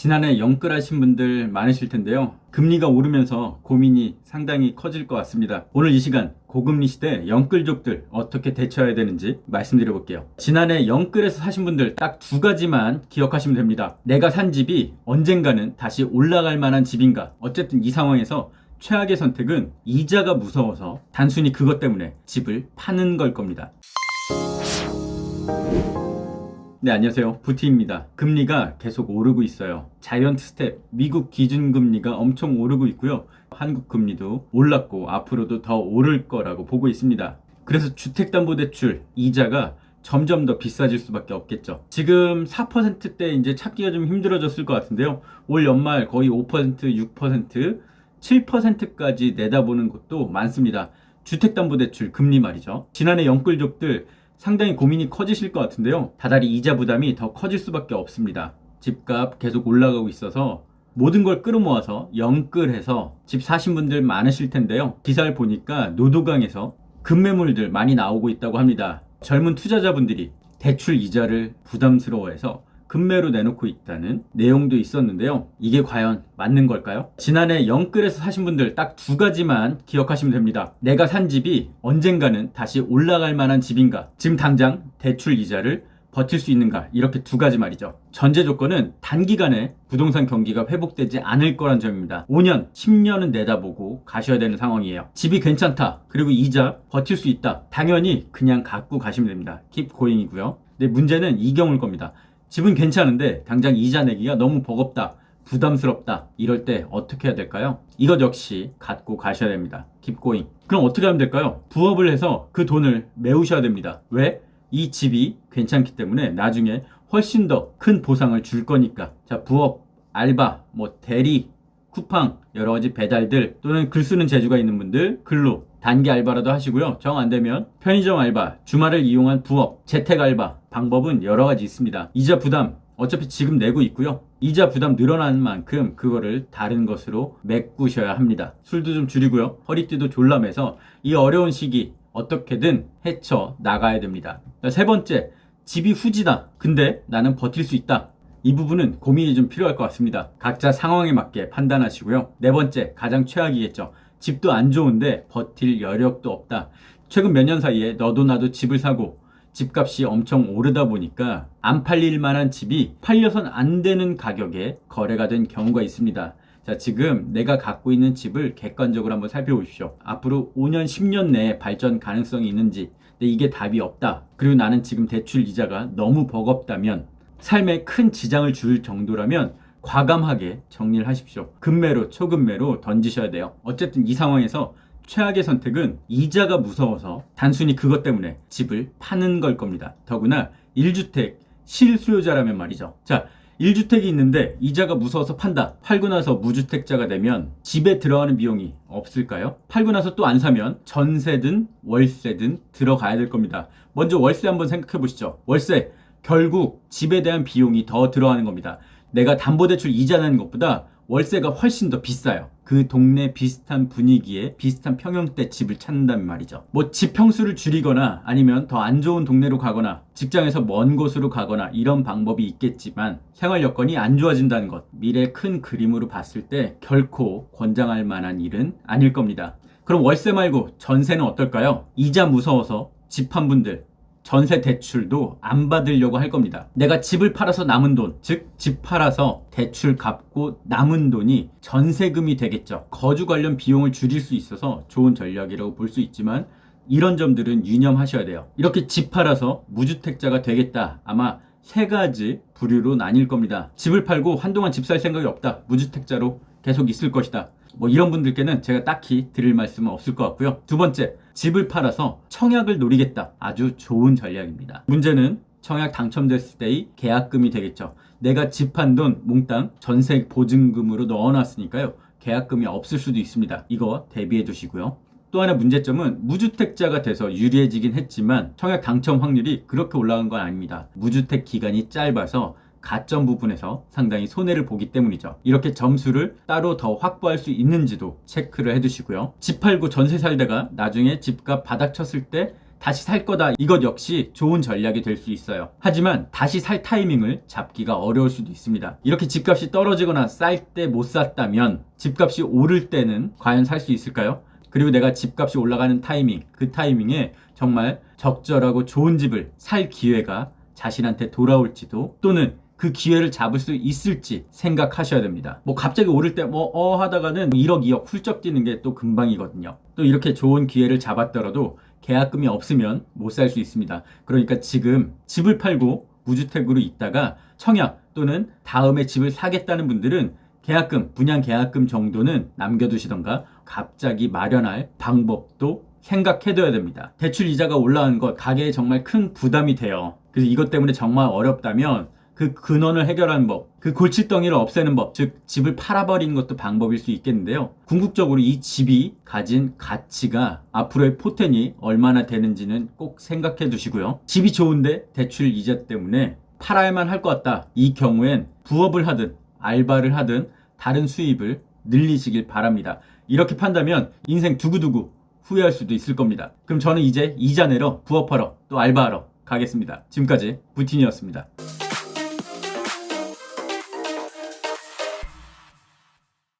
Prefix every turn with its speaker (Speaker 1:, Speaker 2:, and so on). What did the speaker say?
Speaker 1: 지난해 영끌하신 분들 많으실 텐데요. 금리가 오르면서 고민이 상당히 커질 것 같습니다. 오늘 이 시간 고금리 시대 영끌족들 어떻게 대처해야 되는지 말씀드려 볼게요. 지난해 영끌에서 사신 분들 딱 두 가지만 기억하시면 됩니다. 내가 산 집이 언젠가는 다시 올라갈 만한 집인가. 어쨌든 이 상황에서 최악의 선택은 이자가 무서워서 단순히 그것 때문에 집을 파는 걸 겁니다. 네, 안녕하세요. 부티입니다. 금리가 계속 오르고 있어요. 자이언트 스텝, 미국 기준금리가 엄청 오르고 있고요. 한국 금리도 올랐고 앞으로도 더 오를 거라고 보고 있습니다. 그래서 주택담보대출 이자가 점점 더 비싸질 수밖에 없겠죠. 지금 4%대 이제 찾기가 좀 힘들어졌을 것 같은데요. 올 연말 거의 5%, 6%, 7%까지 내다보는 곳도 많습니다. 주택담보대출 금리 말이죠. 지난해 영끌족들 상당히 고민이 커지실 것 같은데요. 다달이 이자 부담이 더 커질 수밖에 없습니다. 집값 계속 올라가고 있어서 모든 걸 끌어모아서 영끌해서 집 사신 분들 많으실 텐데요. 기사를 보니까 노도강에서 급매물들 많이 나오고 있다고 합니다. 젊은 투자자분들이 대출 이자를 부담스러워해서 급매로 내놓고 있다는 내용도 있었는데요. 이게 과연 맞는 걸까요? 지난해 영끌에서 사신 분들 딱 두 가지만 기억하시면 됩니다. 내가 산 집이 언젠가는 다시 올라갈 만한 집인가? 지금 당장 대출 이자를 버틸 수 있는가? 이렇게 두 가지 말이죠. 전제 조건은 단기간에 부동산 경기가 회복되지 않을 거란 점입니다. 5년, 10년은 내다보고 가셔야 되는 상황이에요. 집이 괜찮다. 그리고 이자 버틸 수 있다. 당연히 그냥 갖고 가시면 됩니다. Keep going이고요. 근데 문제는 이 경우일 겁니다. 집은 괜찮은데 당장 이자 내기가 너무 버겁다, 부담스럽다. 이럴 때 어떻게 해야 될까요? 이것 역시 갖고 가셔야 됩니다. Keep going. 그럼 어떻게 하면 될까요? 부업을 해서 그 돈을 메우셔야 됩니다. 왜? 이 집이 괜찮기 때문에 나중에 훨씬 더 큰 보상을 줄 거니까. 자, 부업, 알바, 대리, 쿠팡, 여러 가지 배달들 또는 글 쓰는 재주가 있는 분들 글로 단기 알바라도 하시고요. 정 안 되면 편의점 알바, 주말을 이용한 부업, 재택 알바 방법은 여러 가지 있습니다. 이자 부담 어차피 지금 내고 있고요. 이자 부담 늘어나는 만큼 그거를 다른 것으로 메꾸셔야 합니다. 술도 좀 줄이고요. 허리띠도 졸라매서 이 어려운 시기 어떻게든 헤쳐 나가야 됩니다. 세 번째, 집이 후지다. 근데 나는 버틸 수 있다. 이 부분은 고민이 좀 필요할 것 같습니다. 각자 상황에 맞게 판단하시고요. 네 번째, 가장 최악이겠죠. 집도 안 좋은데 버틸 여력도 없다. 최근 몇 년 사이에 너도 나도 집을 사고 집값이 엄청 오르다 보니까 안 팔릴 만한 집이 팔려선 안 되는 가격에 거래가 된 경우가 있습니다. 자, 지금 내가 갖고 있는 집을 객관적으로 한번 살펴보십시오. 앞으로 5년, 10년 내에 발전 가능성이 있는지. 근데 이게 답이 없다. 그리고 나는 지금 대출 이자가 너무 버겁다면, 삶에 큰 지장을 줄 정도라면 과감하게 정리를 하십시오. 급매로, 초급매로 던지셔야 돼요. 어쨌든 이 상황에서 최악의 선택은 이자가 무서워서 단순히 그것 때문에 집을 파는 걸 겁니다. 더구나 1주택 실수요자라면 말이죠. 자, 1주택이 있는데 이자가 무서워서 판다. 팔고 나서 무주택자가 되면 집에 들어가는 비용이 없을까요? 팔고 나서 또 안 사면 전세든 월세든 들어가야 될 겁니다. 먼저 월세 한번 생각해 보시죠. 월세, 결국 집에 대한 비용이 더 들어가는 겁니다. 내가 담보대출 이자 내는 것보다 월세가 훨씬 더 비싸요. 그 동네 비슷한 분위기에 비슷한 평형대 집을 찾는다면 말이죠. 집 평수를 줄이거나 아니면 더 안 좋은 동네로 가거나 직장에서 먼 곳으로 가거나 이런 방법이 있겠지만 생활 여건이 안 좋아진다는 것, 미래 큰 그림으로 봤을 때 결코 권장할 만한 일은 아닐 겁니다. 그럼 월세 말고 전세는 어떨까요? 이자 무서워서 집 한 분들 전세 대출도 안 받으려고 할 겁니다. 내가 집을 팔아서 남은 돈, 즉 집 팔아서 대출 갚고 남은 돈이 전세금이 되겠죠. 거주 관련 비용을 줄일 수 있어서 좋은 전략이라고 볼 수 있지만 이런 점들은 유념하셔야 돼요. 이렇게 집 팔아서 무주택자가 되겠다. 아마 세 가지 부류로 나뉠 겁니다. 집을 팔고 한동안 집 살 생각이 없다. 무주택자로 계속 있을 것이다. 이런 분들께는 제가 딱히 드릴 말씀은 없을 것 같고요. 두 번째, 집을 팔아서 청약을 노리겠다. 아주 좋은 전략입니다. 문제는 청약 당첨됐을 때의 계약금이 되겠죠. 내가 집 한 돈 몽땅 전세 보증금으로 넣어놨으니까요. 계약금이 없을 수도 있습니다. 이거 대비해 두시고요. 또 하나 문제점은 무주택자가 돼서 유리해지긴 했지만 청약 당첨 확률이 그렇게 올라간 건 아닙니다. 무주택 기간이 짧아서 가점 부분에서 상당히 손해를 보기 때문이죠. 이렇게 점수를 따로 더 확보할 수 있는지도 체크를 해두시고요. 집 팔고 전세 살다가 나중에 집값 바닥 쳤을 때 다시 살 거다. 이것 역시 좋은 전략이 될 수 있어요. 하지만 다시 살 타이밍을 잡기가 어려울 수도 있습니다. 이렇게 집값이 떨어지거나 쌀 때 못 샀다면 집값이 오를 때는 과연 살 수 있을까요? 그리고 내가 집값이 올라가는 타이밍, 그 타이밍에 정말 적절하고 좋은 집을 살 기회가 자신한테 돌아올지도, 또는 그 기회를 잡을 수 있을지 생각하셔야 됩니다. 뭐 갑자기 오를 때 하다가는 1억, 2억 훌쩍 뛰는 게 또 금방이거든요. 또 이렇게 좋은 기회를 잡았더라도 계약금이 없으면 못 살 수 있습니다. 그러니까 지금 집을 팔고 무주택으로 있다가 청약 또는 다음에 집을 사겠다는 분들은 계약금, 분양 계약금 정도는 남겨두시던가 갑자기 마련할 방법도 생각해둬야 됩니다. 대출 이자가 올라가는 것 가계에 정말 큰 부담이 돼요. 그래서 이것 때문에 정말 어렵다면 그 근원을 해결하는 법, 그 골칫덩이를 없애는 법, 즉 집을 팔아버리는 것도 방법일 수 있겠는데요. 궁극적으로 이 집이 가진 가치가 앞으로의 포텐이 얼마나 되는지는 꼭 생각해 두시고요. 집이 좋은데 대출 이자 때문에 팔아야만 할 것 같다. 이 경우엔 부업을 하든 알바를 하든 다른 수입을 늘리시길 바랍니다. 이렇게 판다면 인생 두고두고 후회할 수도 있을 겁니다. 그럼 저는 이제 이자 내러 부업하러 또 알바하러 가겠습니다. 지금까지 부틴이었습니다.